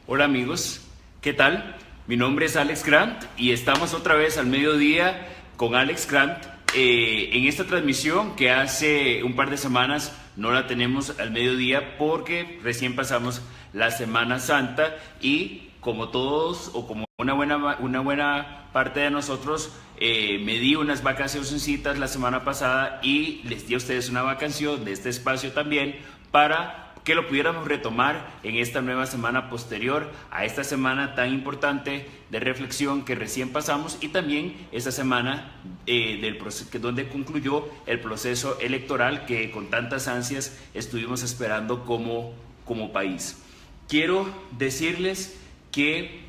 Hola amigos, ¿qué tal? Mi nombre es Alex Grant y estamos otra vez al mediodía con Alex Grant en esta transmisión que hace un par de semanas no la tenemos al mediodía porque recién pasamos la Semana Santa y como todos o como una buena parte de nosotros me di unas vacacioncitas la semana pasada y les di a ustedes una vacación de este espacio también para que lo pudiéramos retomar en esta nueva semana posterior a esta semana tan importante de reflexión que recién pasamos y también esta semana donde concluyó el proceso electoral que con tantas ansias estuvimos esperando como país. Quiero decirles que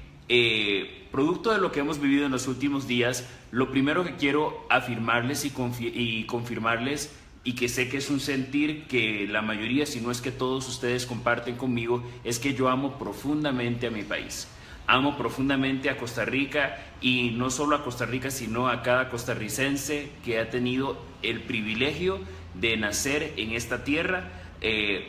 producto de lo que hemos vivido en los últimos días, lo primero que quiero afirmarles y confirmarles, y que sé que es un sentir que la mayoría, si no es que todos ustedes comparten conmigo, es que yo amo profundamente a mi país. Amo profundamente a Costa Rica y no solo a Costa Rica, sino a cada costarricense que ha tenido el privilegio de nacer en esta tierra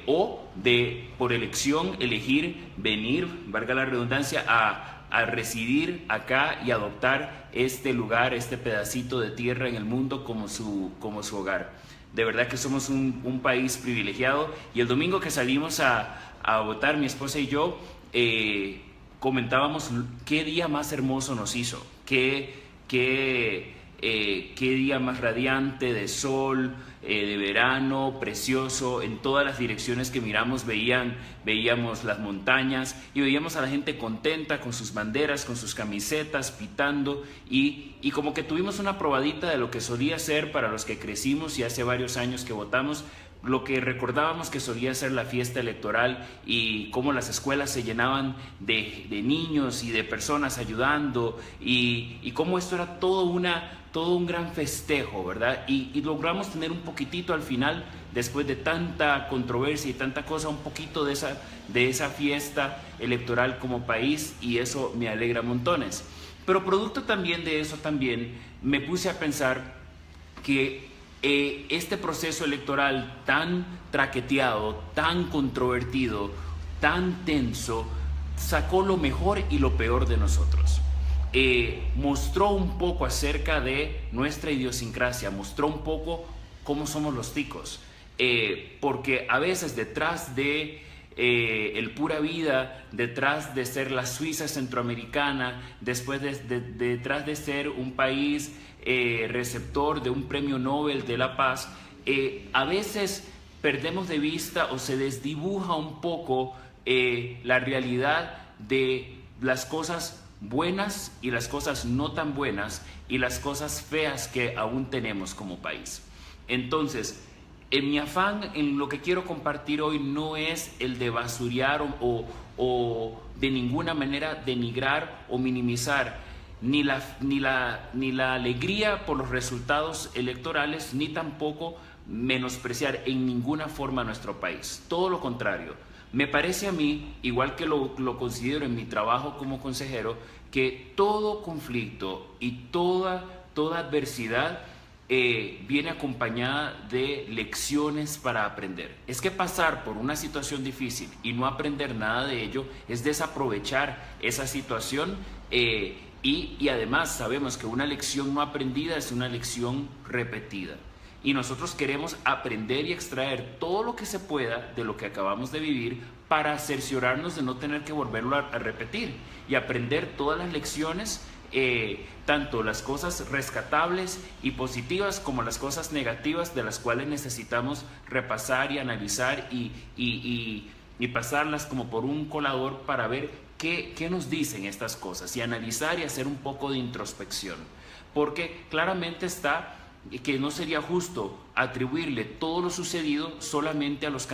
o de, por elección, elegir venir, valga la redundancia, a residir acá y adoptar este lugar, este pedacito de tierra en el mundo como su hogar. De verdad que somos un país privilegiado y el domingo que salimos a votar, mi esposa y yo, comentábamos qué día más hermoso nos hizo, qué día más radiante de sol, de verano, precioso. En todas las direcciones que miramos veíamos las montañas y veíamos a la gente contenta con sus banderas, con sus camisetas, pitando y como que tuvimos una probadita de lo que solía ser para los que crecimos y hace varios años que votamos, lo que recordábamos que solía ser la fiesta electoral y cómo las escuelas se llenaban de niños y de personas ayudando y cómo esto era todo un gran festejo, ¿verdad? Y logramos tener un poquitito al final, después de tanta controversia y tanta cosa, un poquito de esa fiesta electoral como país y eso me alegra montones. Pero producto también de eso también me puse a pensar que este proceso electoral tan traqueteado, tan controvertido, tan tenso, sacó lo mejor y lo peor de nosotros. Mostró un poco acerca de nuestra idiosincrasia, mostró un poco cómo somos los ticos, porque a veces detrás de el pura vida, detrás de ser la Suiza centroamericana, detrás de ser un país receptor de un premio Nobel de la Paz, a veces perdemos de vista o se desdibuja un poco la realidad de las cosas buenas y las cosas no tan buenas y las cosas feas que aún tenemos como país. Entonces, en mi afán, en lo que quiero compartir hoy no es el de basurear o de ninguna manera denigrar o minimizar ni la alegría por los resultados electorales, ni tampoco menospreciar en ninguna forma a nuestro país. Todo lo contrario. Me parece a mí, igual que lo considero en mi trabajo como consejero, que todo conflicto y toda adversidad viene acompañada de lecciones para aprender. Es que pasar por una situación difícil y no aprender nada de ello es desaprovechar esa situación y además sabemos que una lección no aprendida es una lección repetida. Y nosotros queremos aprender y extraer todo lo que se pueda de lo que acabamos de vivir para cerciorarnos de no tener que volverlo a repetir y aprender todas las lecciones, tanto las cosas rescatables y positivas como las cosas negativas de las cuales necesitamos repasar y analizar y pasarlas como por un colador para ver qué nos dicen estas cosas y analizar y hacer un poco de introspección. Porque claramente está que no sería justo atribuirle todo lo sucedido solamente a los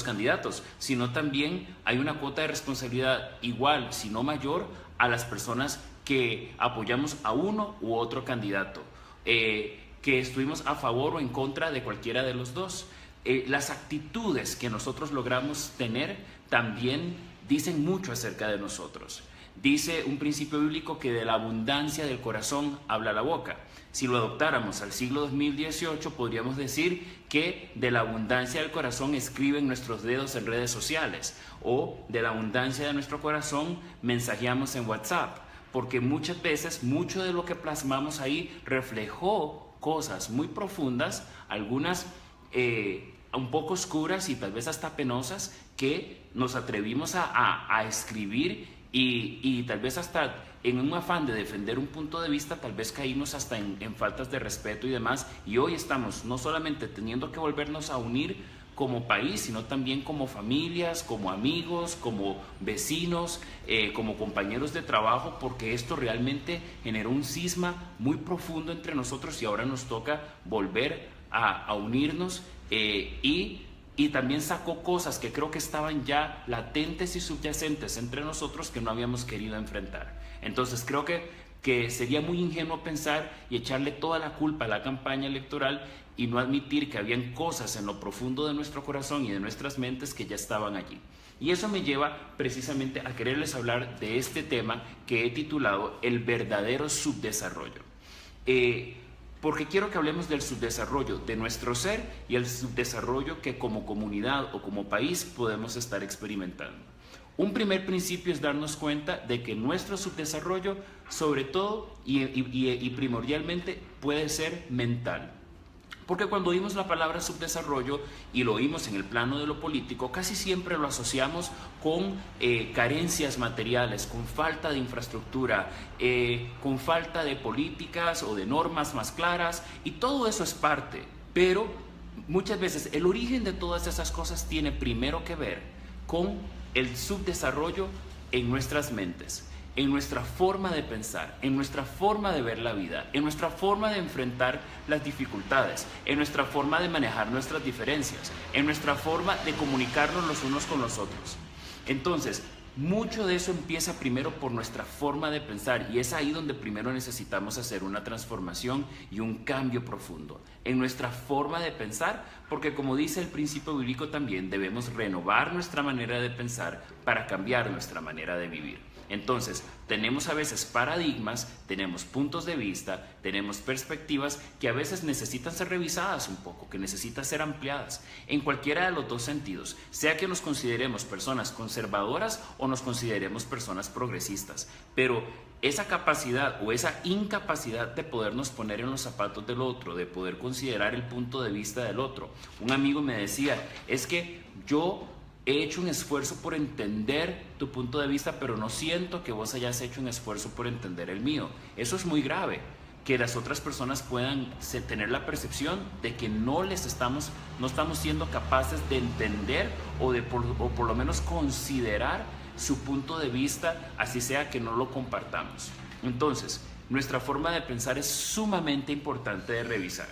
candidatos, sino también hay una cuota de responsabilidad igual, si no mayor, a las personas que apoyamos a uno u otro candidato, que estuvimos a favor o en contra de cualquiera de los dos. Las actitudes que nosotros logramos tener también dicen mucho acerca de nosotros. Dice un principio bíblico que de la abundancia del corazón habla la boca. Si lo adoptáramos al siglo 2018, podríamos decir que de la abundancia del corazón escriben nuestros dedos en redes sociales, o de la abundancia de nuestro corazón mensajeamos en WhatsApp, porque muchas veces mucho de lo que plasmamos ahí reflejó cosas muy profundas, algunas un poco oscuras y tal vez hasta penosas, que nos atrevimos a escribir y tal vez hasta en un afán de defender un punto de vista, tal vez caímos hasta en faltas de respeto y demás, y hoy estamos no solamente teniendo que volvernos a unir como país, sino también como familias, como amigos, como vecinos, como compañeros de trabajo, porque esto realmente generó un cisma muy profundo entre nosotros y ahora nos toca volver a unirnos y también sacó cosas que creo que estaban ya latentes y subyacentes entre nosotros que no habíamos querido enfrentar. Entonces creo que sería muy ingenuo pensar y echarle toda la culpa a la campaña electoral y no admitir que habían cosas en lo profundo de nuestro corazón y de nuestras mentes que ya estaban allí. Y eso me lleva precisamente a quererles hablar de este tema que he titulado El verdadero subdesarrollo. Porque quiero que hablemos del subdesarrollo de nuestro ser y el subdesarrollo que como comunidad o como país podemos estar experimentando. Un primer principio es darnos cuenta de que nuestro subdesarrollo, sobre todo y primordialmente, puede ser mental. Porque cuando oímos la palabra subdesarrollo y lo oímos en el plano de lo político, casi siempre lo asociamos con carencias materiales, con falta de infraestructura, con falta de políticas o de normas más claras, y todo eso es parte. Pero muchas veces el origen de todas esas cosas tiene primero que ver con el subdesarrollo en nuestras mentes, en nuestra forma de pensar, en nuestra forma de ver la vida, en nuestra forma de enfrentar las dificultades, en nuestra forma de manejar nuestras diferencias, en nuestra forma de comunicarnos los unos con los otros. Entonces, mucho de eso empieza primero por nuestra forma de pensar, y es ahí donde primero necesitamos hacer una transformación y un cambio profundo en nuestra forma de pensar, porque como dice el principio bíblico también debemos renovar nuestra manera de pensar para cambiar nuestra manera de vivir. Entonces, tenemos a veces paradigmas, tenemos puntos de vista, tenemos perspectivas que a veces necesitan ser revisadas un poco, que necesitan ser ampliadas, en cualquiera de los dos sentidos, sea que nos consideremos personas conservadoras o nos consideremos personas progresistas, pero esa capacidad o esa incapacidad de podernos poner en los zapatos del otro, de poder considerar el punto de vista del otro. Un amigo me decía, es que yo he hecho un esfuerzo por entender tu punto de vista, pero no siento que vos hayas hecho un esfuerzo por entender el mío. Eso es muy grave, que las otras personas puedan tener la percepción de que no estamos siendo capaces de entender o por lo menos considerar su punto de vista, así sea que no lo compartamos. Entonces, nuestra forma de pensar es sumamente importante de revisar.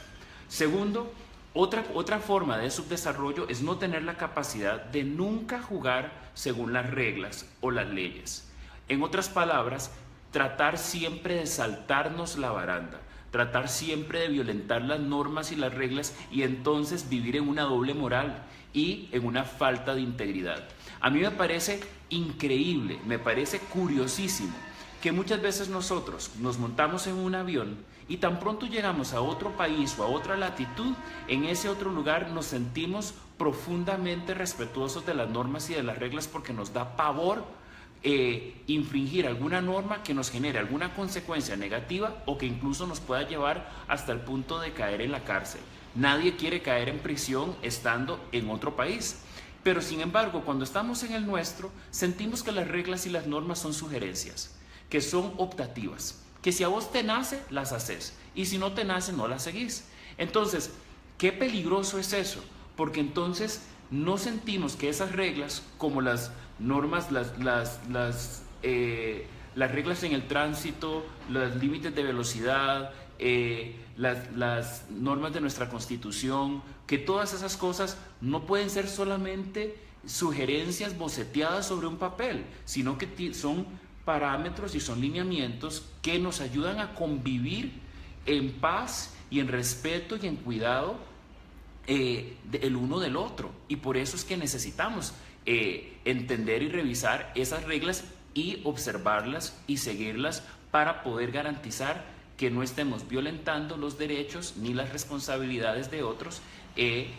Segundo, otra forma de subdesarrollo es no tener la capacidad de nunca jugar según las reglas o las leyes. En otras palabras, tratar siempre de saltarnos la baranda, tratar siempre de violentar las normas y las reglas y entonces vivir en una doble moral y en una falta de integridad. A mí me parece increíble, me parece curiosísimo que muchas veces nosotros nos montamos en un avión y tan pronto llegamos a otro país o a otra latitud, en ese otro lugar nos sentimos profundamente respetuosos de las normas y de las reglas porque nos da pavor infringir alguna norma que nos genere alguna consecuencia negativa o que incluso nos pueda llevar hasta el punto de caer en la cárcel. Nadie quiere caer en prisión estando en otro país. Pero sin embargo, cuando estamos en el nuestro, sentimos que las reglas y las normas son sugerencias, que son optativas, que si a vos te nace, las haces, y si no te nace, no las seguís. Entonces, qué peligroso es eso, porque entonces no sentimos que esas reglas, como las normas, las reglas en el tránsito, los límites de velocidad, las normas de nuestra Constitución, que todas esas cosas no pueden ser solamente sugerencias boceteadas sobre un papel, sino que son parámetros y son lineamientos que nos ayudan a convivir en paz y en respeto y en cuidado el uno del otro. Y por eso es que necesitamos entender y revisar esas reglas y observarlas y seguirlas para poder garantizar que no estemos violentando los derechos ni las responsabilidades de otros,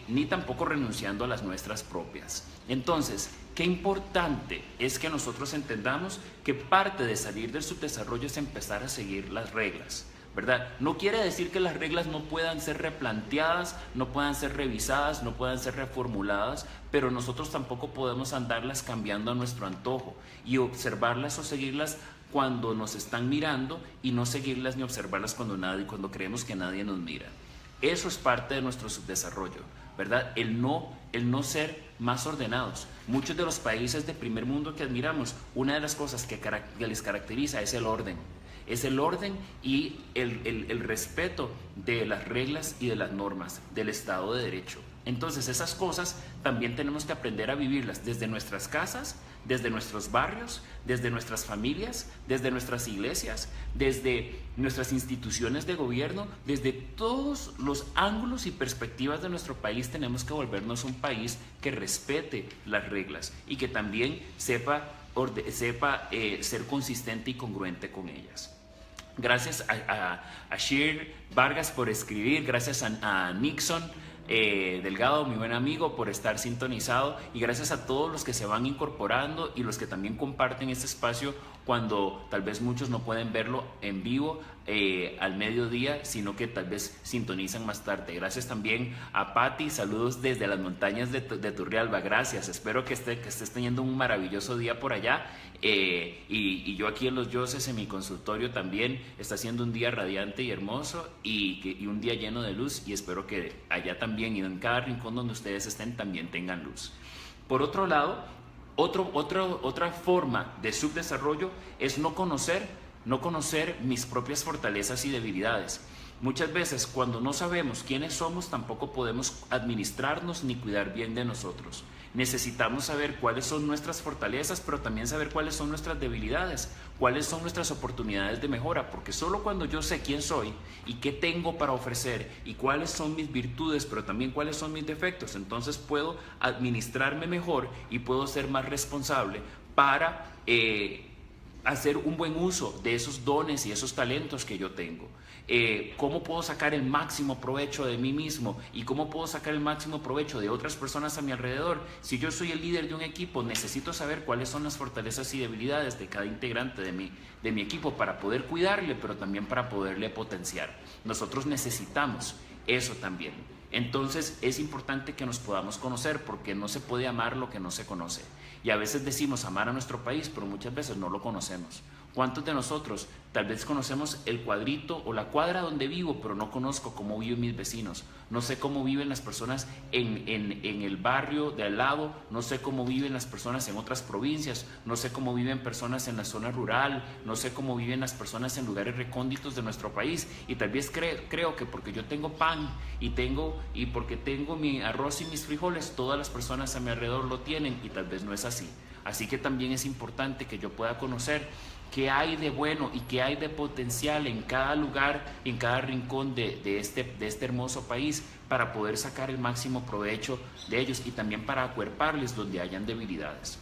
ni tampoco renunciando a las nuestras propias. Entonces, qué importante es que nosotros entendamos que parte de salir del subdesarrollo es empezar a seguir las reglas, ¿verdad? No quiere decir que las reglas no puedan ser replanteadas, no puedan ser revisadas, no puedan ser reformuladas, pero nosotros tampoco podemos andarlas cambiando a nuestro antojo y observarlas o seguirlas cuando nos están mirando y no seguirlas ni observarlas cuando creemos que nadie nos mira. Eso es parte de nuestro subdesarrollo, ¿verdad? El no ser más ordenados. Muchos de los países de primer mundo que admiramos, una de las cosas que les caracteriza es el orden. Es el orden y el respeto de las reglas y de las normas del Estado de Derecho. Entonces esas cosas también tenemos que aprender a vivirlas desde nuestras casas, desde nuestros barrios, desde nuestras familias, desde nuestras iglesias, desde nuestras instituciones de gobierno, desde todos los ángulos y perspectivas de nuestro país. Tenemos que volvernos un país que respete las reglas y que también sepa ser consistente y congruente con ellas. Gracias a Shir Vargas por escribir, gracias a Nixon Delgado, mi buen amigo, por estar sintonizado, y gracias a todos los que se van incorporando y los que también comparten este espacio cuando tal vez muchos no pueden verlo en vivo al mediodía, sino que tal vez sintonizan más tarde. Gracias también a Patti, saludos desde las montañas de Turrialba, gracias, espero que estés teniendo un maravilloso día por allá, y yo aquí en Los Yoses, en mi consultorio también, está siendo un día radiante y hermoso y un día lleno de luz, y espero que allá también y en cada rincón donde ustedes estén también tengan luz. Por otro lado, otra forma de subdesarrollo es no conocer mis propias fortalezas y debilidades. Muchas veces cuando no sabemos quiénes somos, tampoco podemos administrarnos ni cuidar bien de nosotros. Necesitamos saber cuáles son nuestras fortalezas, pero también saber cuáles son nuestras debilidades, cuáles son nuestras oportunidades de mejora, porque solo cuando yo sé quién soy y qué tengo para ofrecer y cuáles son mis virtudes, pero también cuáles son mis defectos, entonces puedo administrarme mejor y puedo ser más responsable para hacer un buen uso de esos dones y esos talentos que yo tengo. Cómo puedo sacar el máximo provecho de mí mismo y cómo puedo sacar el máximo provecho de otras personas a mi alrededor. Si yo soy el líder de un equipo, necesito saber cuáles son las fortalezas y debilidades de cada integrante de mi equipo para poder cuidarle, pero también para poderle potenciar. Nosotros necesitamos eso también. Entonces es importante que nos podamos conocer, porque no se puede amar lo que no se conoce. Y a veces decimos amar a nuestro país, pero muchas veces no lo conocemos. ¿Cuántos de nosotros tal vez conocemos el cuadrito o la cuadra donde vivo, pero no conozco cómo viven mis vecinos? No sé cómo viven las personas en el barrio de al lado, no sé cómo viven las personas en otras provincias, no sé cómo viven personas en la zona rural, no sé cómo viven las personas en lugares recónditos de nuestro país. Y tal vez creo que porque yo tengo pan y porque tengo mi arroz y mis frijoles, todas las personas a mi alrededor lo tienen, y tal vez no es así. Así que también es importante que yo pueda conocer qué hay de bueno y qué hay de potencial en cada lugar, en cada rincón de este hermoso país, para poder sacar el máximo provecho de ellos y también para acuerparles donde hayan debilidades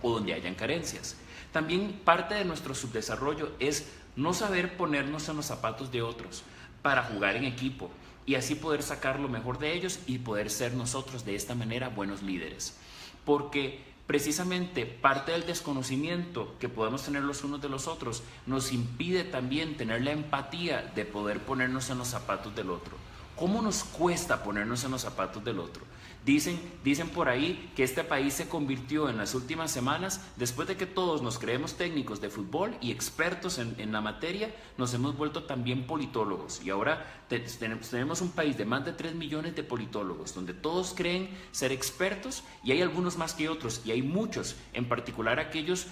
o donde hayan carencias. También parte de nuestro subdesarrollo es no saber ponernos en los zapatos de otros para jugar en equipo y así poder sacar lo mejor de ellos y poder ser nosotros de esta manera buenos líderes. Porque precisamente parte del desconocimiento que podemos tener los unos de los otros nos impide también tener la empatía de poder ponernos en los zapatos del otro. ¿Cómo nos cuesta ponernos en los zapatos del otro? Dicen por ahí que este país se convirtió en las últimas semanas, después de que todos nos creemos técnicos de fútbol y expertos en la materia, nos hemos vuelto también politólogos. Y ahora tenemos un país de más de 3 millones de politólogos, donde todos creen ser expertos, y hay algunos más que otros, y hay muchos, en particular aquellos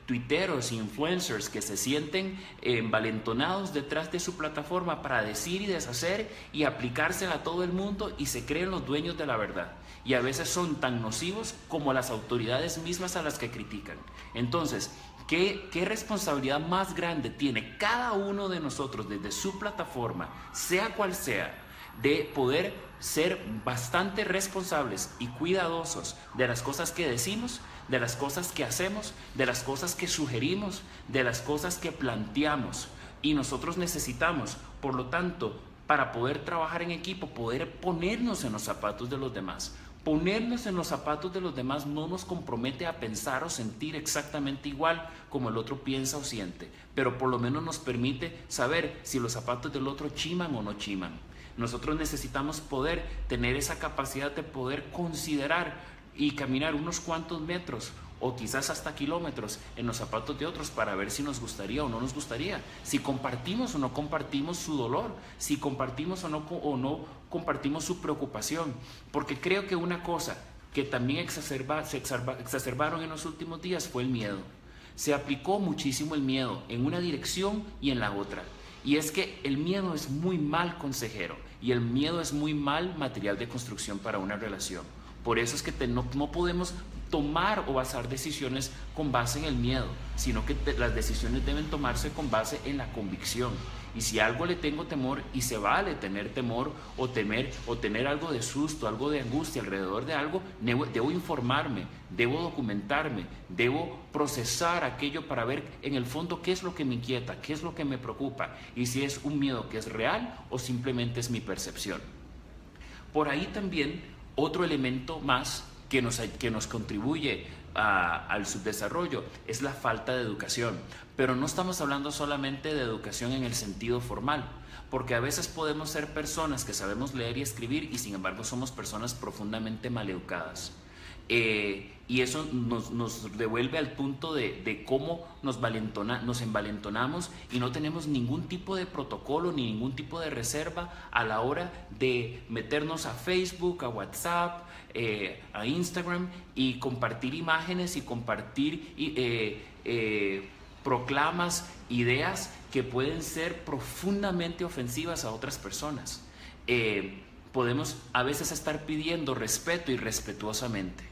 tuiteros, influencers, que se sienten envalentonados detrás de su plataforma para decir y deshacer y aplicársela a todo el mundo, y se creen los dueños de la verdad, y a veces son tan nocivos como las autoridades mismas a las que critican. Entonces, ¿qué responsabilidad más grande tiene cada uno de nosotros desde su plataforma, sea cual sea, de poder ser bastante responsables y cuidadosos de las cosas que decimos, de las cosas que hacemos, de las cosas que sugerimos, de las cosas que planteamos. Y nosotros necesitamos, por lo tanto, para poder trabajar en equipo, poder ponernos en los zapatos de los demás. Ponernos en los zapatos de los demás no nos compromete a pensar o sentir exactamente igual como el otro piensa o siente, pero por lo menos nos permite saber si los zapatos del otro chiman o no chiman. Nosotros necesitamos poder tener esa capacidad de poder considerar y caminar unos cuantos metros o quizás hasta kilómetros en los zapatos de otros para ver si nos gustaría o no nos gustaría, si compartimos o no compartimos su dolor, si compartimos o no compartimos su preocupación, porque creo que una cosa que también se exacerbaron en los últimos días fue el miedo. Se aplicó muchísimo el miedo en una dirección y en la otra. Y es que el miedo es muy mal consejero y el miedo es muy mal material de construcción para una relación. Por eso es que no podemos tomar o basar decisiones con base en el miedo, sino que las decisiones deben tomarse con base en la convicción. Y si algo le tengo temor, y se vale tener temor o tener algo de susto, algo de angustia alrededor de algo, debo informarme, debo documentarme, debo procesar aquello para ver en el fondo qué es lo que me inquieta, qué es lo que me preocupa, y si es un miedo que es real o simplemente es mi percepción. Por ahí también otro elemento más que nos contribuye al subdesarrollo es la falta de educación. Pero no estamos hablando solamente de educación en el sentido formal, porque a veces podemos ser personas que sabemos leer y escribir y sin embargo somos personas profundamente maleducadas. Y eso nos devuelve al punto de cómo nos envalentonamos y no tenemos ningún tipo de protocolo ni ningún tipo de reserva a la hora de meternos a Facebook, a WhatsApp, a Instagram y compartir imágenes y compartir proclamas, ideas que pueden ser profundamente ofensivas a otras personas. Podemos a veces estar pidiendo respeto irrespetuosamente.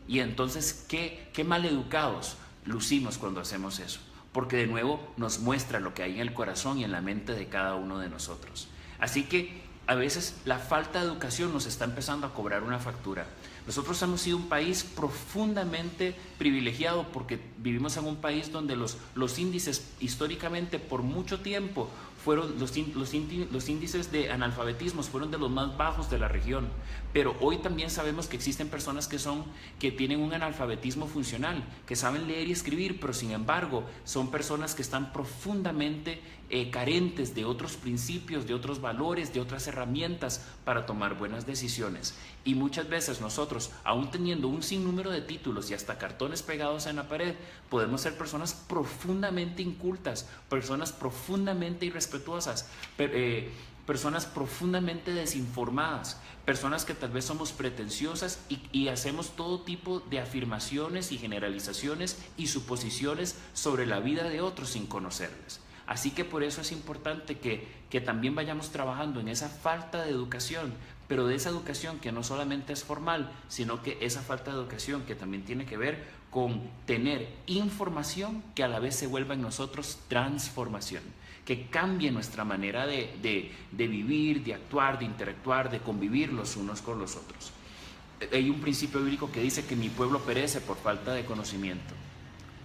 Y entonces, ¿qué maleducados lucimos cuando hacemos eso? Porque de nuevo nos muestra lo que hay en el corazón y en la mente de cada uno de nosotros. Así que a veces la falta de educación nos está empezando a cobrar una factura. Nosotros hemos sido un país profundamente privilegiado porque vivimos en un país donde los índices históricamente por mucho tiempo fueron los índices de analfabetismo fueron de los más bajos de la región, pero hoy también sabemos que existen personas que tienen un analfabetismo funcional, que saben leer y escribir, pero sin embargo son personas que están profundamente carentes de otros principios, de otros valores, de otras herramientas para tomar buenas decisiones. Y muchas veces nosotros, aún teniendo un sinnúmero de títulos y hasta cartones pegados en la pared, podemos ser personas profundamente incultas, personas profundamente irrespetuosas, personas profundamente desinformadas, personas que tal vez somos pretenciosas y hacemos todo tipo de afirmaciones y generalizaciones y suposiciones sobre la vida de otros sin conocerles. Así que por eso es importante que también vayamos trabajando en esa falta de educación, pero de esa educación que no solamente es formal, sino que esa falta de educación que también tiene que ver con tener información que a la vez se vuelva en nosotros transformación, que cambie nuestra manera de vivir, de actuar, de interactuar, de convivir los unos con los otros. Hay un principio bíblico que dice que mi pueblo perece por falta de conocimiento.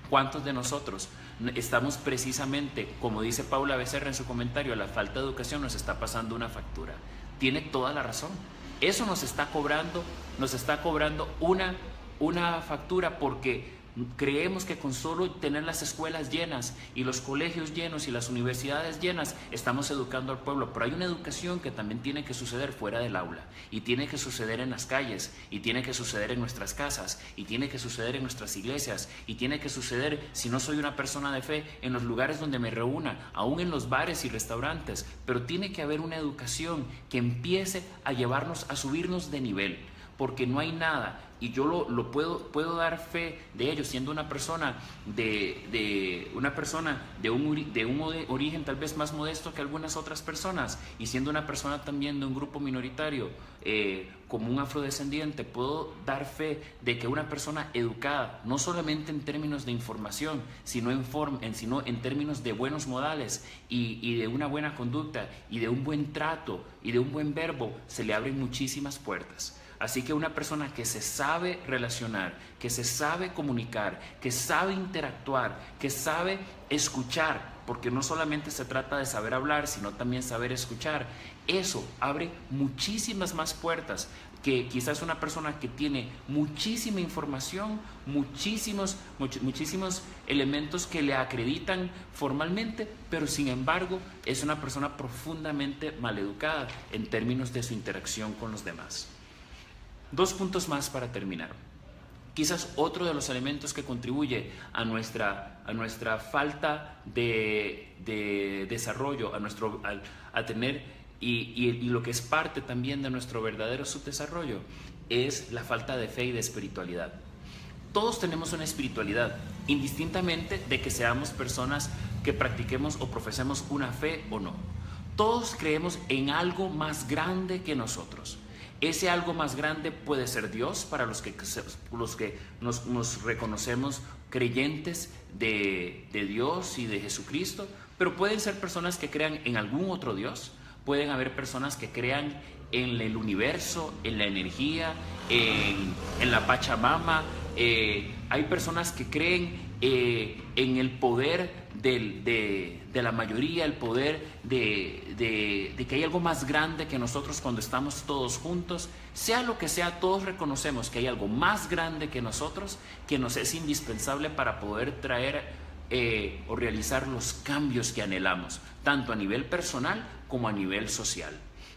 ¿Cuántos de nosotros estamos precisamente, como dice Paula Becerra en su comentario, la falta de educación nos está pasando una factura? Tiene toda la razón. Eso nos está cobrando una factura porque creemos que con solo tener las escuelas llenas y los colegios llenos y las universidades llenas estamos educando al pueblo, pero hay una educación que también tiene que suceder fuera del aula y tiene que suceder en las calles y tiene que suceder en nuestras casas y tiene que suceder en nuestras iglesias y tiene que suceder, si no soy una persona de fe, en los lugares donde me reúna, aún en los bares y restaurantes, pero tiene que haber una educación que empiece a llevarnos, a subirnos de nivel. porque no hay nada, y yo lo puedo dar fe de ello, siendo una persona de un origen tal vez más modesto que algunas otras personas, y siendo una persona también de un grupo minoritario, como un afrodescendiente, puedo dar fe de que una persona educada, no solamente en términos de información, sino en términos de buenos modales y de una buena conducta y de un buen trato y de un buen verbo, se le abren muchísimas puertas. Así que una persona que se sabe relacionar, que se sabe comunicar, que sabe interactuar, que sabe escuchar, porque no solamente se trata de saber hablar, sino también saber escuchar, eso abre muchísimas más puertas que quizás una persona que tiene muchísima información, muchísimos elementos que le acreditan formalmente, pero sin embargo es una persona profundamente maleducada en términos de su interacción con los demás. 2 puntos más para terminar. Quizás otro de los elementos que contribuye a nuestra falta de desarrollo, a tener y lo que es parte también de nuestro verdadero subdesarrollo, es la falta de fe y de espiritualidad. Todos tenemos una espiritualidad, indistintamente de que seamos personas que practiquemos o profesemos una fe o no. Todos creemos en algo más grande que nosotros. Ese algo más grande puede ser Dios, para los que nos reconocemos creyentes de Dios y de Jesucristo, pero pueden ser personas que crean en algún otro Dios, pueden haber personas que crean en el universo, en la energía, en la Pachamama, hay personas que creen en el poder de la mayoría, el poder de que hay algo más grande que nosotros cuando estamos todos juntos. Sea lo que sea, todos reconocemos que hay algo más grande que nosotros, que nos es indispensable para poder traer o realizar los cambios que anhelamos, tanto a nivel personal como a nivel social.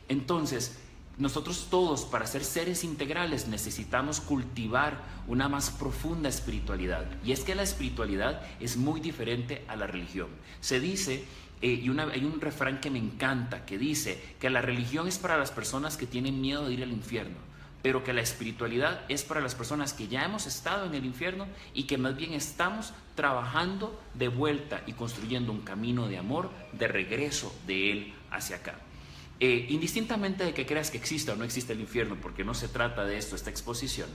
Entonces, nosotros todos, para ser seres integrales, necesitamos cultivar una más profunda espiritualidad. Y es que la espiritualidad es muy diferente a la religión. Se dice, hay un refrán que me encanta, que dice que la religión es para las personas que tienen miedo de ir al infierno, pero que la espiritualidad es para las personas que ya hemos estado en el infierno y que más bien estamos trabajando de vuelta y construyendo un camino de amor de regreso de él hacia acá. Indistintamente de que creas que exista o no existe el infierno, porque no se trata de esto, esta exposición,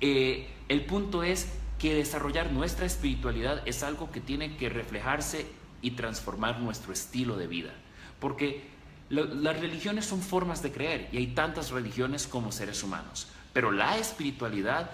el punto es que desarrollar nuestra espiritualidad es algo que tiene que reflejarse y transformar nuestro estilo de vida, porque las religiones son formas de creer y hay tantas religiones como seres humanos, pero la espiritualidad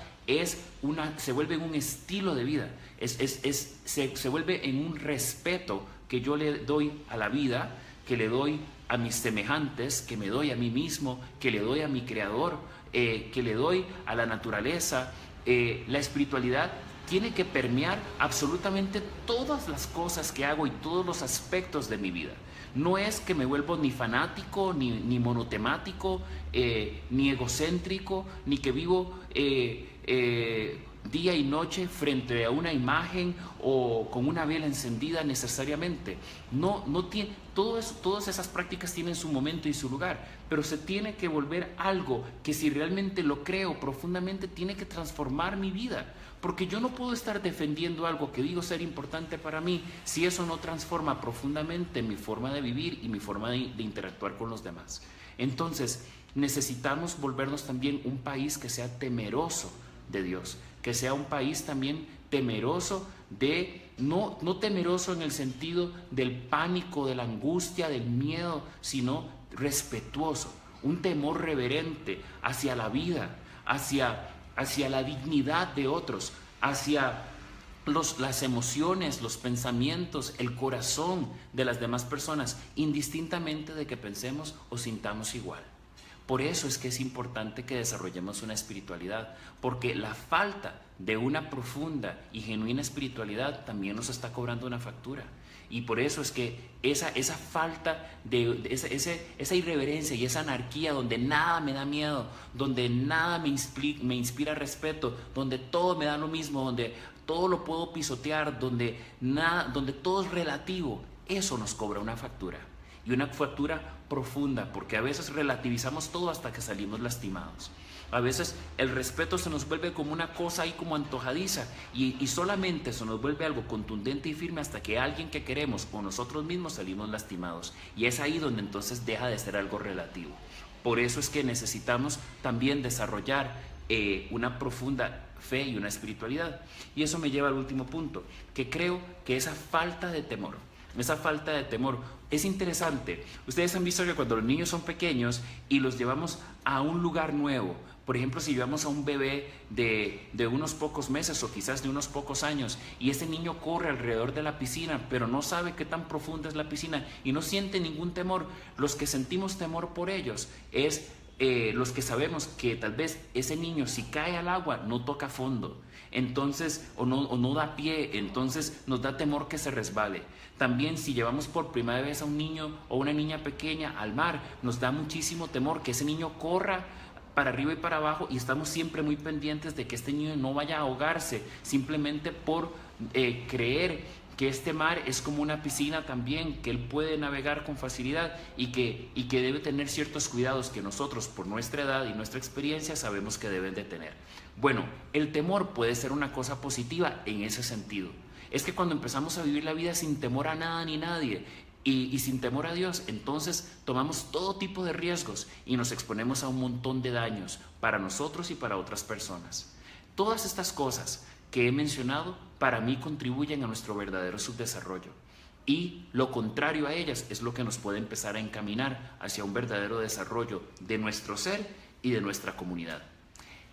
se vuelve en un estilo de vida, se vuelve en un respeto que yo le doy a la vida, que le doy a mis semejantes, que me doy a mí mismo, que le doy a mi creador, que le doy a la naturaleza. La espiritualidad tiene que permear absolutamente todas las cosas que hago y todos los aspectos de mi vida. No es que me vuelvo ni fanático, ni monotemático, ni egocéntrico, ni que vivo día y noche frente a una imagen o con una vela encendida necesariamente. Todas esas prácticas tienen su momento y su lugar, pero se tiene que volver algo que, si realmente lo creo profundamente, tiene que transformar mi vida, porque yo no puedo estar defendiendo algo que digo ser importante para mí si eso no transforma profundamente mi forma de vivir y mi forma de interactuar con los demás. Entonces necesitamos volvernos también un país que sea temeroso de Dios, que sea un país también temeroso no temeroso en el sentido del pánico, de la angustia, del miedo, sino respetuoso, un temor reverente hacia la vida, hacia la dignidad de otros, hacia las emociones, los pensamientos, el corazón de las demás personas, indistintamente de que pensemos o sintamos igual. Por eso es que es importante que desarrollemos una espiritualidad, porque la falta de una profunda y genuina espiritualidad también nos está cobrando una factura. Y por eso es que esa falta esa irreverencia y esa anarquía donde nada me da miedo, donde nada me inspira respeto, donde todo me da lo mismo, donde todo lo puedo pisotear, donde todo es relativo, eso nos cobra una factura. Y una factura profunda, porque a veces relativizamos todo hasta que salimos lastimados. A veces el respeto se nos vuelve como una cosa ahí como antojadiza y solamente se nos vuelve algo contundente y firme hasta que alguien que queremos o nosotros mismos salimos lastimados. Y es ahí donde entonces deja de ser algo relativo. Por eso es que necesitamos también desarrollar una profunda fe y una espiritualidad. Y eso me lleva al último punto, que creo que esa falta de temor es interesante. Ustedes han visto que cuando los niños son pequeños y los llevamos a un lugar nuevo, por ejemplo, si llevamos a un bebé de unos pocos meses o quizás de unos pocos años y ese niño corre alrededor de la piscina, pero no sabe qué tan profunda es la piscina y no siente ningún temor, los que sentimos temor por ellos es los que sabemos que tal vez ese niño si cae al agua no toca fondo, entonces o no da pie, entonces nos da temor que se resbale. También si llevamos por primera vez a un niño o una niña pequeña al mar, nos da muchísimo temor que ese niño corra para arriba y para abajo y estamos siempre muy pendientes de que este niño no vaya a ahogarse simplemente por creer que este mar es como una piscina también, que él puede navegar con facilidad y que debe tener ciertos cuidados que nosotros por nuestra edad y nuestra experiencia sabemos que deben de tener. Bueno, el temor puede ser una cosa positiva en ese sentido. Es que cuando empezamos a vivir la vida sin temor a nada ni nadie y sin temor a Dios, entonces tomamos todo tipo de riesgos y nos exponemos a un montón de daños para nosotros y para otras personas. Todas estas cosas que he mencionado para mí contribuyen a nuestro verdadero subdesarrollo y lo contrario a ellas es lo que nos puede empezar a encaminar hacia un verdadero desarrollo de nuestro ser y de nuestra comunidad.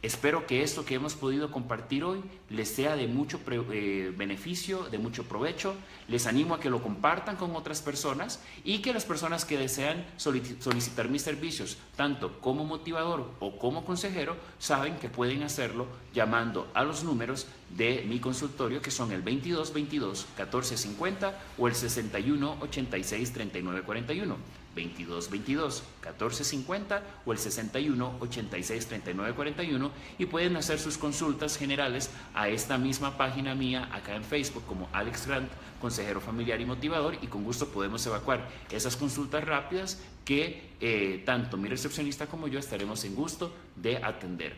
Espero que esto que hemos podido compartir hoy les sea de mucho beneficio, de mucho provecho. Les animo a que lo compartan con otras personas y que las personas que desean solicitar mis servicios, tanto como motivador o como consejero, saben que pueden hacerlo llamando a los números de mi consultorio, que son el 22 22 14 50 o el 61 86 39 41. 22 22 14 50 o el 61 86 39 41 y pueden hacer sus consultas generales a esta misma página mía acá en Facebook como Alex Grant, consejero familiar y motivador, y con gusto podemos evacuar esas consultas rápidas que tanto mi recepcionista como yo estaremos en gusto de atender.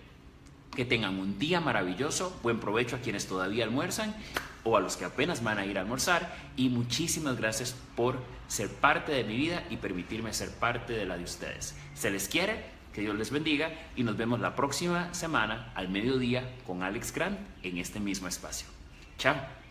Que tengan un día maravilloso, buen provecho a quienes todavía almuerzan o a los que apenas van a ir a almorzar, y muchísimas gracias por ser parte de mi vida y permitirme ser parte de la de ustedes. Se les quiere, que Dios les bendiga y nos vemos la próxima semana al mediodía con Alex Grant en este mismo espacio. Chao.